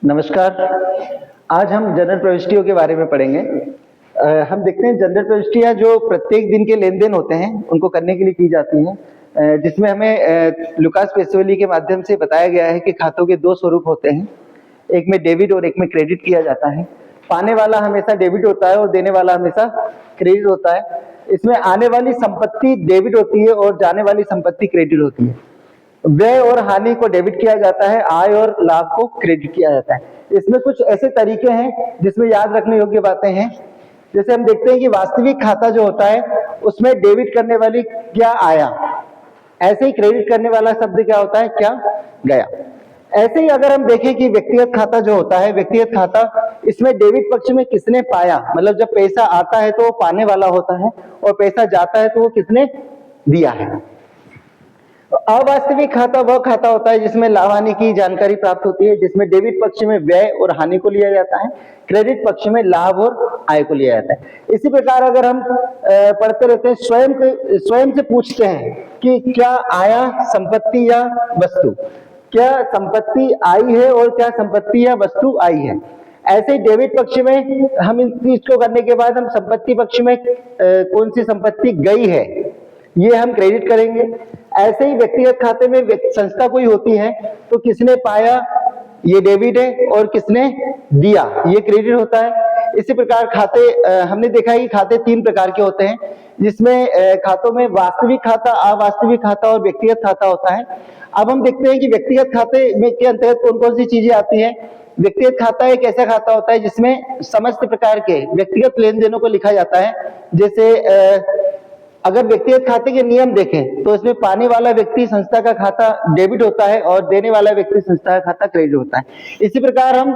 नमस्कार। आज हम जनरल प्रविष्टियों के बारे में पढ़ेंगे। हम देखते हैं जनरल प्रविष्टियां जो प्रत्येक दिन के लेन देन होते हैं उनको करने के लिए की जाती हैं, जिसमें हमें लुकास पेसोली के माध्यम से बताया गया है कि खातों के दो स्वरूप होते हैं, एक में डेबिट और एक में क्रेडिट किया जाता है। पाने वाला हमेशा डेबिट होता है और देने वाला हमेशा क्रेडिट होता है। इसमें आने वाली संपत्ति डेबिट होती है और जाने वाली संपत्ति क्रेडिट होती है। व्यय और हानि को डेबिट किया जाता है, आय और लाभ को क्रेडिट किया जाता है। इसमें कुछ ऐसे तरीके हैं जिसमें याद रखने योग्य बातें हैं। जैसे हम देखते हैं कि वास्तविक खाता जो होता है उसमें डेबिट करने वाली क्या आया, ऐसे ही क्रेडिट करने वाला शब्द क्या होता है, क्या गया। ऐसे ही अगर हम देखें कि व्यक्तिगत खाता जो होता है, व्यक्तिगत खाता, इसमें डेबिट पक्ष में किसने पाया, मतलब जब पैसा आता है तो वो पाने वाला होता है और पैसा जाता है तो वो किसने दिया है। अवास्तविक खाता वह खाता होता है जिसमें लाभ हानि की जानकारी प्राप्त होती है, जिसमें डेबिट पक्ष में व्यय और हानि को लिया जाता है, क्रेडिट पक्ष में लाभ और आय को लिया जाता है। इसी प्रकार अगर हम पढ़ते रहते हैं, स्वयं से पूछते हैं कि क्या आया संपत्ति या वस्तु, क्या संपत्ति आई है और क्या संपत्ति या वस्तु आई है। ऐसे ही डेबिट पक्ष में हम इस चीज को करने के बाद हम संपत्ति पक्ष में कौन सी संपत्ति गई है ये हम क्रेडिट करेंगे। ऐसे ही व्यक्तिगत खाते में संस्था कोई होती है तो किसने पाया ये डेबिट है और किसने दिया ये क्रेडिट होता है। इसी प्रकार खाते हमने देखा है कि खाते तीन प्रकार के होते हैं, जिसमें खातों में वास्तविक खाता, अवास्तविक खाता और व्यक्तिगत खाता होता है। अब हम देखते हैं कि व्यक्तिगत खाते में के अंतर्गत कौन कौन सी चीजें आती हैं। व्यक्तिगत खाता एक ऐसा खाता होता है जिसमें समस्त प्रकार के व्यक्तिगत लेन देनों को लिखा जाता है। जैसे अगर व्यक्तिगत खाते के नियम देखें तो इसमें पाने वाला व्यक्ति संस्था का खाता डेबिट होता है और देने वाला व्यक्ति संस्था का खाता क्रेडिट होता है। इसी प्रकार हम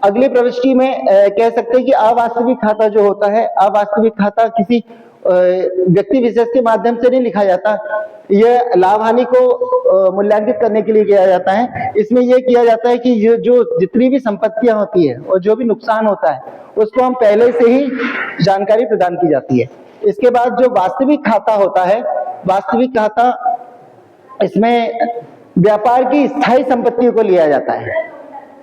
अगली प्रविष्टि में कह सकते हैं कि अवास्तविक खाता जो होता है, अवास्तविक खाता किसी व्यक्ति विशेष के माध्यम से नहीं लिखा जाता, यह लाभ हानि को मूल्यांकित करने के लिए किया जाता है। इसमें यह किया जाता है कि ये जो जितनी भी संपत्तियां होती है और जो भी नुकसान होता है उसको हम पहले से ही जानकारी प्रदान की जाती है। इसके बाद जो वास्तविक खाता होता है, वास्तविक खाता इसमें व्यापार की स्थायी संपत्तियों को लिया जाता है।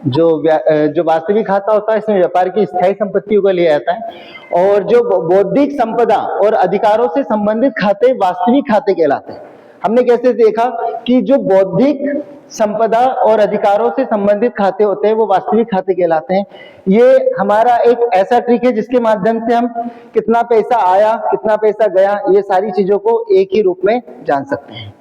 जो वास्तविक खाता होता है इसमें व्यापार की स्थायी संपत्तियों को लिया जाता है। और जो बौद्धिक संपदा और अधिकारों से संबंधित खाते वास्तविक खाते कहलाते हैं। हमने कैसे देखा कि जो बौद्धिक संपदा और अधिकारों से संबंधित खाते होते हैं वो वास्तविक खाते कहलाते हैं। ये हमारा एक ऐसा ट्रिक है जिसके माध्यम से हम कितना पैसा आया, कितना पैसा गया, ये सारी चीजों को एक ही रूप में जान सकते हैं।